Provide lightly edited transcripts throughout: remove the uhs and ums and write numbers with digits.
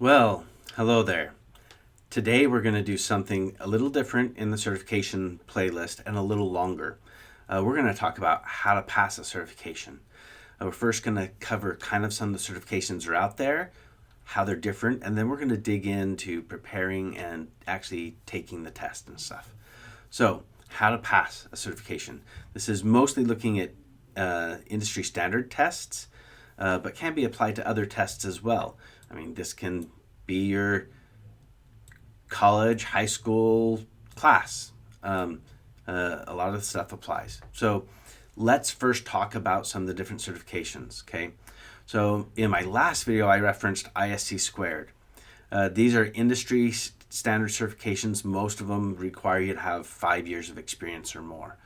Well, hello there. Today we're going to do something a little different in the certification playlist and a little longer. We're going to talk about how to pass a certification. We're first going to cover kind of some of the certifications that are out there, how they're different, and then we're going to dig into preparing and actually taking the test and stuff. So, how to pass a certification. This is mostly looking at industry standard tests, but can be applied to other tests as well. I mean, this can be your college, high school class. A lot of the stuff applies. So let's first talk about some of the different certifications, okay? So in my last video, I referenced ISC squared. These are industry standard certifications. Most of them require you to have 5 years of experience or more.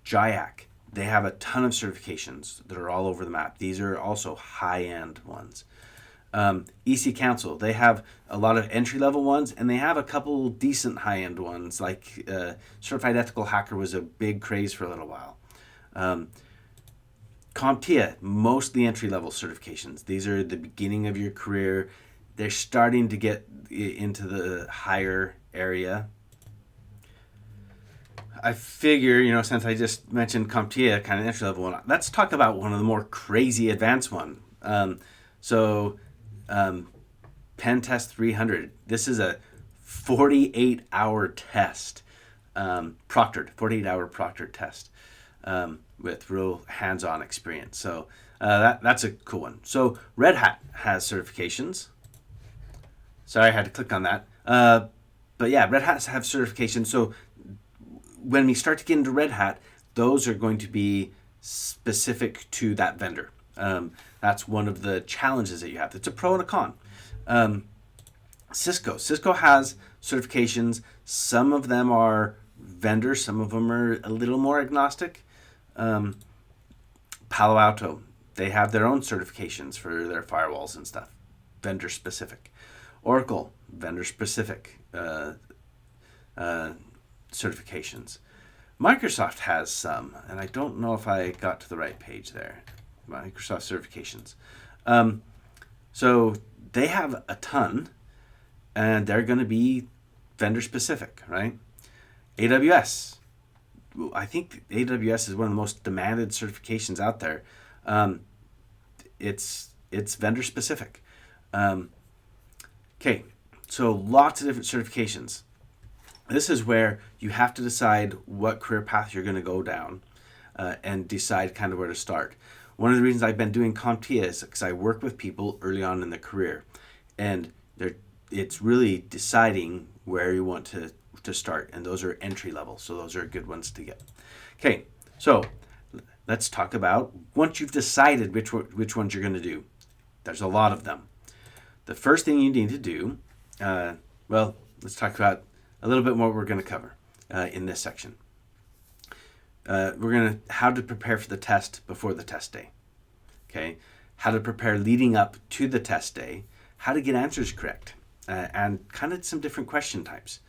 JIAC, they have a ton of certifications that are all over the map. These are also high-end ones. EC Council, they have a lot of entry-level ones, and they have a couple decent high-end ones, like Certified Ethical Hacker was a big craze for a little while. CompTIA, mostly entry-level certifications. These are the beginning of your career. They're starting to get into the higher area. I figure, since I just mentioned CompTIA, kind of entry level one, let's talk about one of the more crazy advanced one. So, Pen Test 300. This is a 48-hour test, proctored, 48-hour proctored test with real hands-on experience. So that's a cool one. So Red Hat has certifications. Sorry, I had to click on that. But yeah, Red Hat have certifications. So when we start to get into Red Hat, those are going to be specific to that vendor. That's one of the challenges that you have. It's a pro and a con. Cisco has certifications. Some of them are vendors. Some of them are a little more agnostic. Palo Alto, they have their own certifications for their firewalls and stuff, vendor specific. Oracle, vendor specific certifications. Microsoft has some, and I don't know if I got to the right page there. Microsoft certifications. So they have a ton, and they're going to be vendor specific, right? AWS. I think AWS is one of the most demanded certifications out there. It's vendor specific. Okay, so lots of different certifications. This is where you have to decide what career path you're going to go down and decide kind of where to start. One of the reasons I've been doing CompTIA is because I work with people early on in the career, and it's really deciding where you want to start, and those are entry level, so those are good ones to get. Okay, so let's talk about once you've decided which ones you're going to do. There's a lot of them. The first thing you need to do, let's talk about a little bit more what we're going to cover in this section. We're going to how to prepare for the test before the test day. Okay, how to prepare leading up to the test day, how to get answers correct, and kind of some different question types,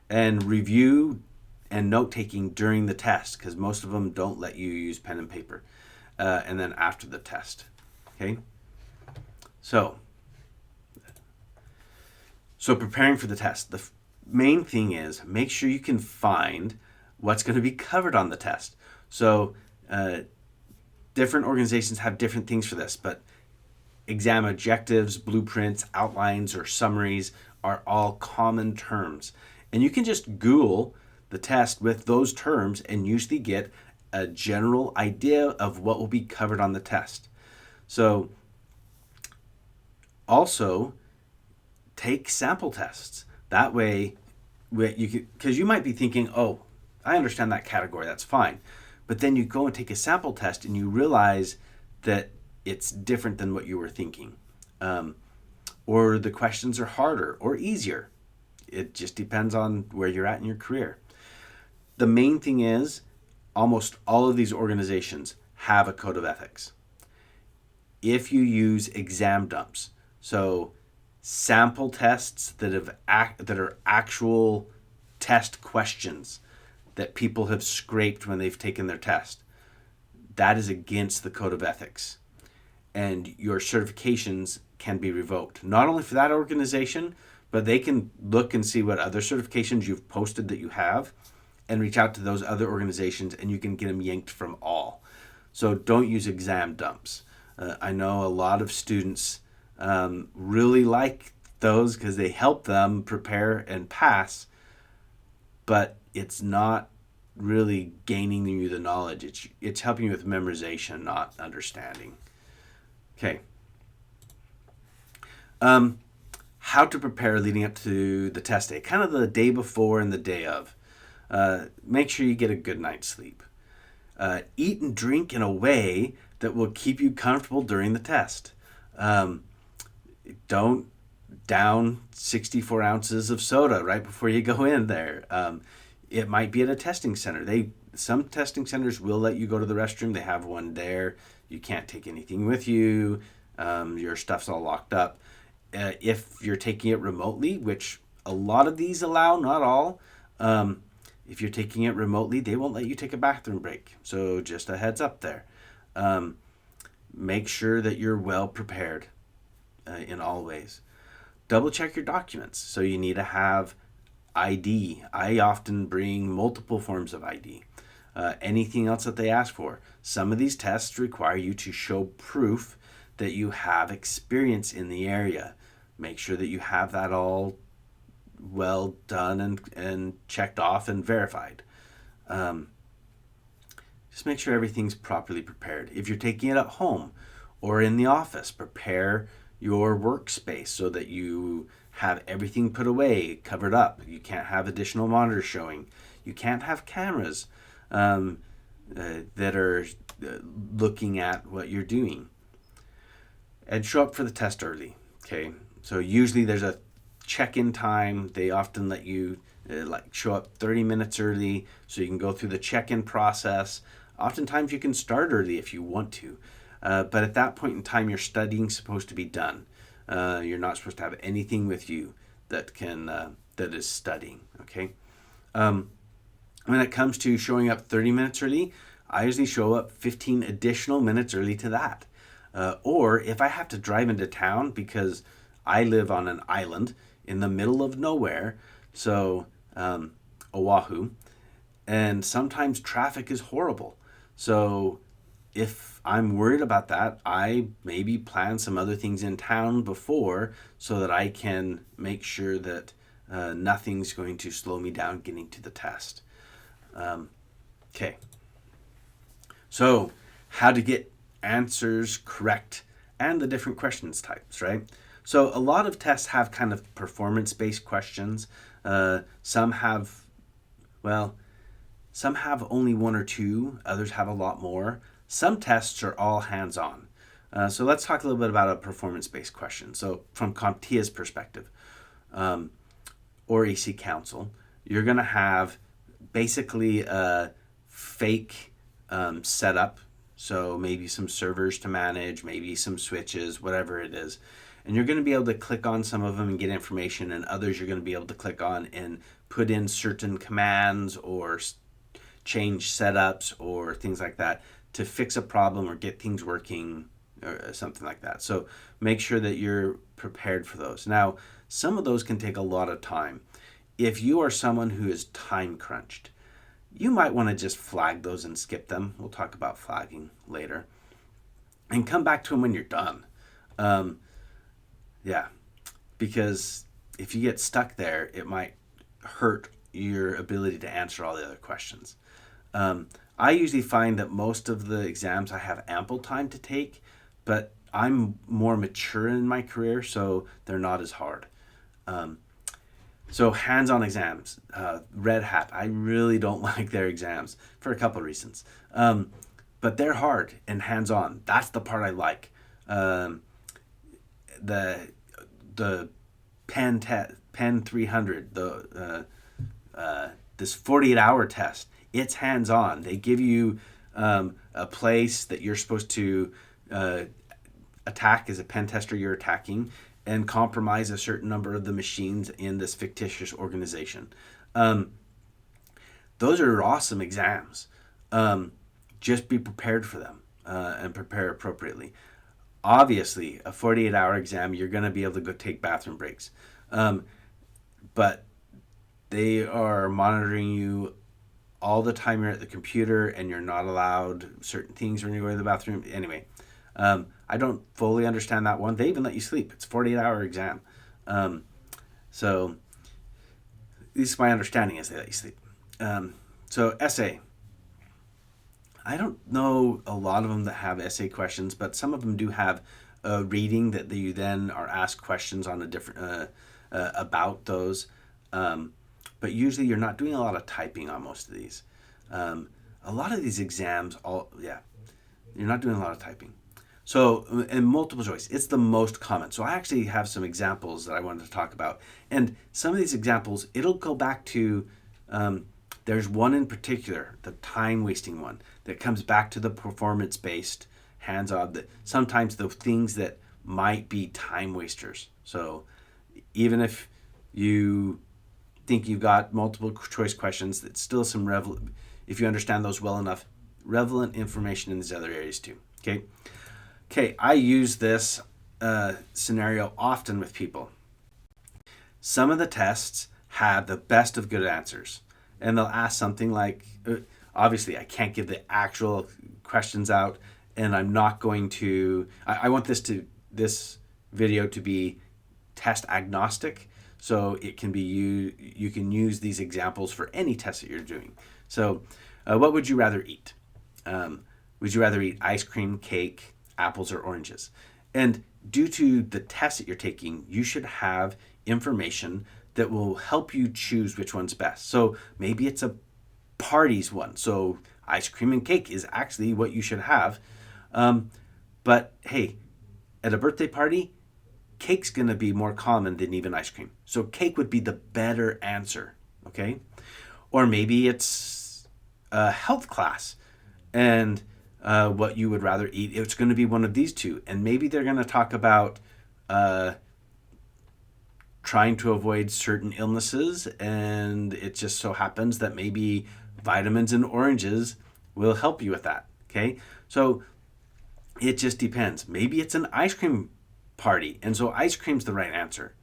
and review and note taking during the test, because most of them don't let you use pen and paper, and then after the test. Okay, so preparing for the test. The main thing is make sure you can find what's going to be covered on the test. So different organizations have different things for this, but exam objectives, blueprints, outlines, or summaries are all common terms. And you can just Google the test with those terms and usually get a general idea of what will be covered on the test. So also take sample tests. That way, because you might be thinking, oh, I understand that category, that's fine. But then you go and take a sample test and you realize that it's different than what you were thinking. Or the questions are harder or easier. It just depends on where you're at in your career. The main thing is almost all of these organizations have a code of ethics. If you use exam dumps, so sample tests that are actual test questions that people have scraped when they've taken their test, that is against the code of ethics. And your certifications can be revoked. Not only for that organization, but they can look and see what other certifications you've posted that you have and reach out to those other organizations, and you can get them yanked from all. So don't use exam dumps. I know a lot of students really like those because they help them prepare and pass, but it's not really gaining you the knowledge. It's helping you with memorization, not understanding. Okay. How to prepare leading up to the test day, kind of the day before and the day of. Make sure you get a good night's sleep. Eat and drink in a way that will keep you comfortable during the test. Don't down 64 ounces of soda right before you go in there. It might be at a testing center. Some testing centers will let you go to the restroom. They have one there. You can't take anything with you. Your stuff's all locked up. If you're taking it remotely, which a lot of these allow, not all, if you're taking it remotely, they won't let you take a bathroom break. So just a heads up there. Make sure that you're well prepared in all ways. Double check your documents. So you need to have ID. I often bring multiple forms of ID. Anything else that they ask for. Some of these tests require you to show proof that you have experience in the area. Make sure that you have that all well done and checked off and verified. Just make sure everything's properly prepared. If you're taking it at home or in the office, prepare your workspace so that you have everything put away, covered up. You can't have additional monitors showing. You can't have cameras that are looking at what you're doing. And show up for the test early. Okay, so usually there's a check-in time. They often let you show up 30 minutes early so you can go through the check-in process. Oftentimes you can start early if you want to, but at that point in time your studying's supposed to be done. You're not supposed to have anything with you that is studying. Okay. When it comes to showing up 30 minutes early, I usually show up 15 additional minutes early to that. Or if I have to drive into town, because I live on an island in the middle of nowhere, so Oahu, and sometimes traffic is horrible. So if I'm worried about that, I maybe plan some other things in town before so that I can make sure that nothing's going to slow me down getting to the test. Okay. So how to get answers correct and the different questions types, right? So a lot of tests have kind of performance-based questions. Some have only one or two, others have a lot more. Some tests are all hands-on. So let's talk a little bit about a performance-based question. So from CompTIA's perspective, or AC Council, you're going to have basically a fake setup. So maybe some servers to manage, maybe some switches, whatever it is. And you're going to be able to click on some of them and get information, and others you're going to be able to click on and put in certain commands or change setups or things like that to fix a problem or get things working or something like that. So make sure that you're prepared for those. Now, some of those can take a lot of time. If you are someone who is time crunched, you might want to just flag those and skip them. We'll talk about flagging later. And come back to them when you're done. Because if you get stuck there, it might hurt your ability to answer all the other questions. I usually find that most of the exams I have ample time to take, but I'm more mature in my career, so they're not as hard. So hands-on exams, Red Hat, I really don't like their exams for a couple of reasons. But they're hard and hands-on. That's the part I like. The Pen 300, this 48-hour test, it's hands-on. They give you a place that you're supposed to attack as a pen tester you're attacking, and compromise a certain number of the machines in this fictitious organization. Those are awesome exams. Just be prepared for them and prepare appropriately. Obviously, a 48-hour exam, you're going to be able to go take bathroom breaks. But they are monitoring you all the time you're at the computer, and you're not allowed certain things when you go to the bathroom. Anyway, I don't fully understand that one. They even let you sleep. It's a 48-hour exam. So at least my understanding is they let you sleep. So essay. I don't know a lot of them that have essay questions, but some of them do have a reading that you then are asked questions on a different about those. But usually you're not doing a lot of typing on most of these. A lot of these exams, you're not doing a lot of typing. So, in multiple choice, it's the most common. So I actually have some examples that I wanted to talk about. And some of these examples, it'll go back to, there's one in particular, the time-wasting one, that comes back to the performance-based, hands-on, sometimes the things that might be time wasters. So even if you think you've got multiple choice questions, that's still some if you understand those well enough, relevant information in these other areas too. Okay, I use this scenario often with people. Some of the tests have the best of good answers, and they'll ask something like, obviously I can't give the actual questions out, and I'm not going to, I want this video to be test agnostic, so it can be you can use these examples for any test that you're doing. So what would you rather eat? Would you rather eat ice cream, cake, apples, or oranges? And due to the test that you're taking, you should have information that will help you choose which one's best. So maybe it's a parties one. So ice cream and cake is actually what you should have. But hey, at a birthday party, cake's going to be more common than even ice cream. So cake would be the better answer, okay? Or maybe it's a health class, and what you would rather eat, it's going to be one of these two. And maybe they're going to talk about trying to avoid certain illnesses, and it just so happens that maybe vitamins and oranges will help you with that, okay? So it just depends. Maybe it's an ice cream party, and so ice cream's the right answer.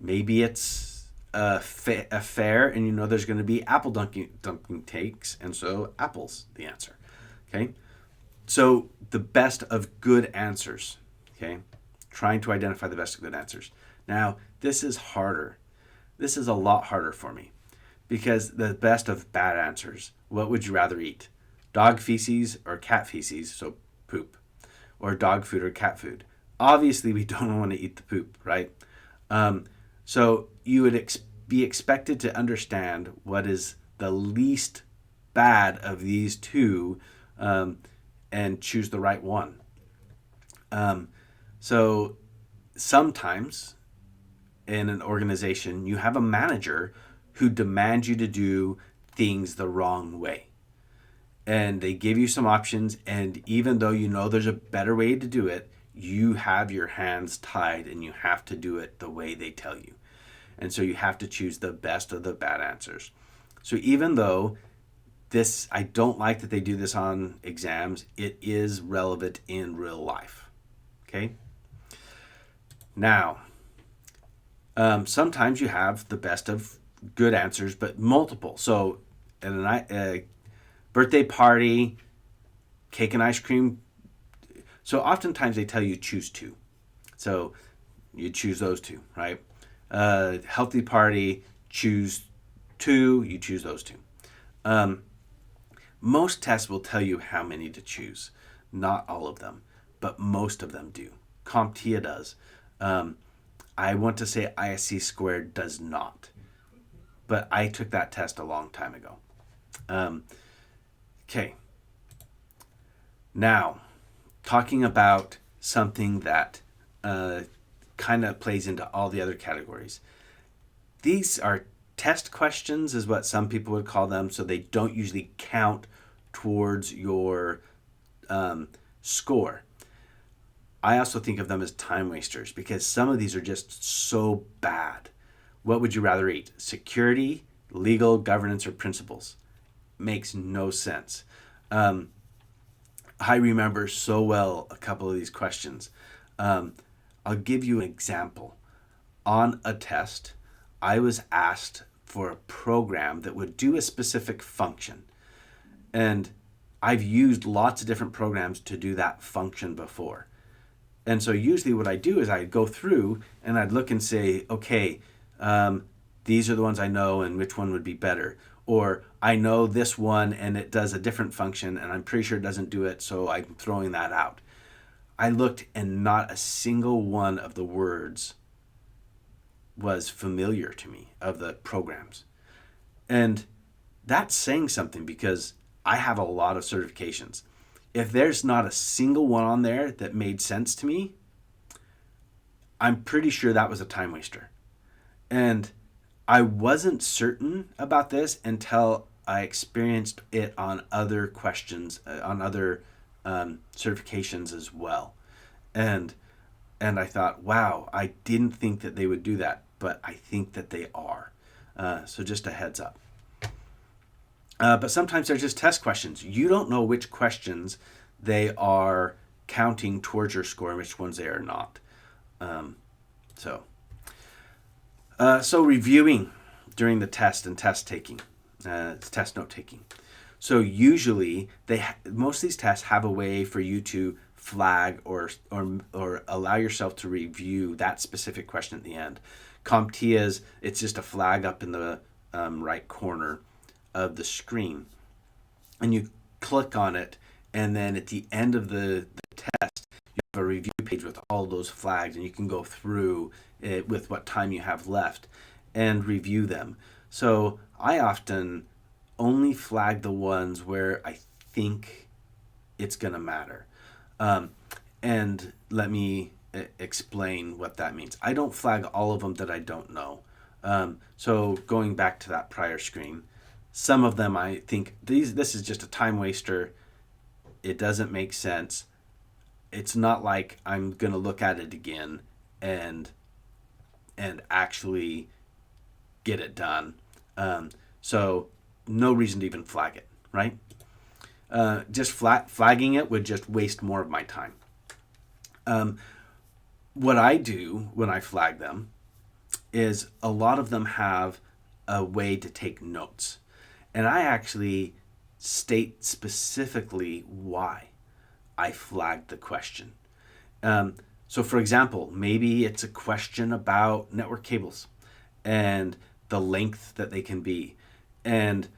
Maybe it's a fair, and you know there's going to be apple dunking takes, and so apple's the answer. Okay, so the best of good answers. Okay, trying to identify the best of good answers. Now this is harder. This is a lot harder for me, because the best of bad answers. What would you rather eat? Dog feces or cat feces? So poop, or dog food or cat food? Obviously, we don't want to eat the poop, right? So you would be expected to understand what is the least bad of these two, and choose the right one. So sometimes in an organization, you have a manager who demands you to do things the wrong way. And they give you some options, and even though you know there's a better way to do it, you have your hands tied and you have to do it the way they tell you. And so you have to choose the best of the bad answers. So even though I don't like that they do this on exams, it is relevant in real life. Okay? Now, sometimes you have the best of good answers, but multiple. So at a birthday party, cake and ice cream. So oftentimes they tell you choose two. So you choose those two, right? Healthy party, choose two, you choose those two. Most tests will tell you how many to choose. Not all of them, but most of them do. CompTIA does. I want to say ISC squared does not. But I took that test a long time ago. Okay. Now, talking about something that kind of plays into all the other categories. These are test questions, is what some people would call them, so they don't usually count towards your score. I also think of them as time wasters, because some of these are just so bad. What would you rather eat? Security, legal, governance, or principles? Makes no sense. I remember so well a couple of these questions. Um, I'll give you an example. On a test, I was asked for a program that would do a specific function. And I've used lots of different programs to do that function before. And so usually what I do is I'd go through and I'd look and say, okay, these are the ones I know and which one would be better. Or I know this one and it does a different function and I'm pretty sure it doesn't do it, so I'm throwing that out. I looked and not a single one of the words was familiar to me of the programs. And that's saying something because I have a lot of certifications. If there's not a single one on there that made sense to me, I'm pretty sure that was a time waster. And I wasn't certain about this until I experienced it on other questions, on other certifications as well. And and I thought, wow, I didn't think that they would do that, but I think that they are. So just a heads up. But sometimes they're just test questions. You don't know which questions they are counting towards your score and which ones they are not. Um, so, so reviewing during the test and test taking, test note taking. So usually most of these tests have a way for you to flag or allow yourself to review that specific question at the end. CompTIA's, it's just a flag up in the right corner of the screen, and you click on it, and then at the end of the test you have a review page with all those flags, and you can go through it with what time you have left and review them. So I often only flag the ones where I think it's going to matter. And let me explain what that means. I don't flag all of them that I don't know. So going back to that prior screen, some of them I think this is just a time waster. It doesn't make sense. It's not like I'm going to look at it again and actually get it done. So no reason to even flag it, right? Just flagging it would just waste more of my time. What I do when I flag them is a lot of them have a way to take notes. And I actually state specifically why I flagged the question. So for example, maybe it's a question about network cables and the length that they can be. And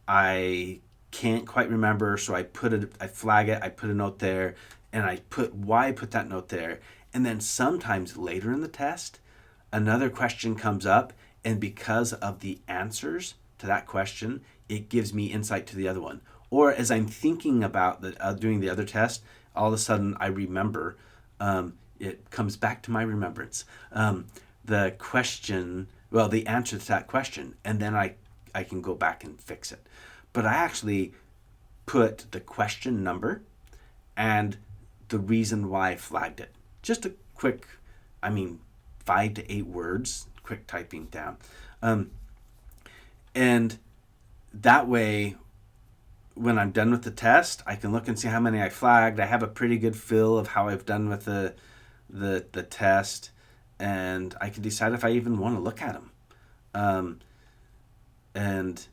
I can't quite remember, so I flag it, I put a note there, and I put why I put that note there. And then sometimes later in the test, another question comes up, and because of the answers to that question, it gives me insight to the other one. Or as I'm thinking about doing the other test, all of a sudden I remember, it comes back to my remembrance, the question, well, the answer to that question, and then I can go back and fix it. But I actually put the question number and the reason why I flagged it. Just a quick, 5 to 8 words, quick typing down. And that way, when I'm done with the test, I can look and see how many I flagged. I have a pretty good feel of how I've done with the test, and I can decide if I even want to look at them. And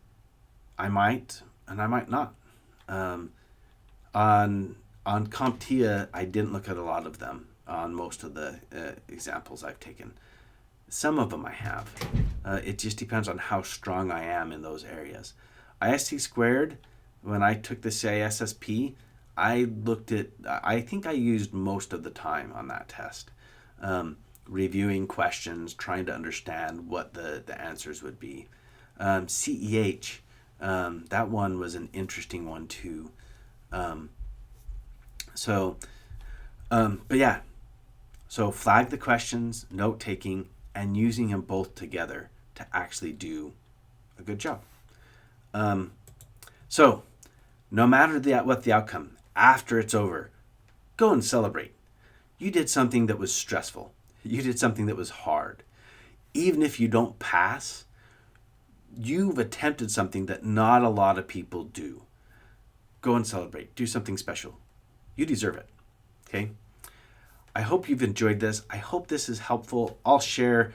I might, and I might not. On CompTIA, I didn't look at a lot of them on most of the examples I've taken. Some of them I have. It just depends on how strong I am in those areas. IST squared, when I took the CISSP, I think I used most of the time on that test. Reviewing questions, trying to understand what the answers would be. CEH, that one was an interesting one too. But yeah, so flag the questions, note taking, and using them both together to actually do a good job. So no matter what the outcome, after it's over, go and celebrate. You did something that was stressful. You did something that was hard. Even if you don't pass, you've attempted something that not a lot of people do. Go and celebrate. Do something special. You deserve it. Okay? I hope you've enjoyed this. I hope this is helpful. I'll share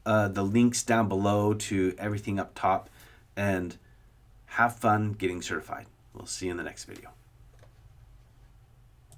the links down below to everything up top, and have fun getting certified. We'll see you in the next video.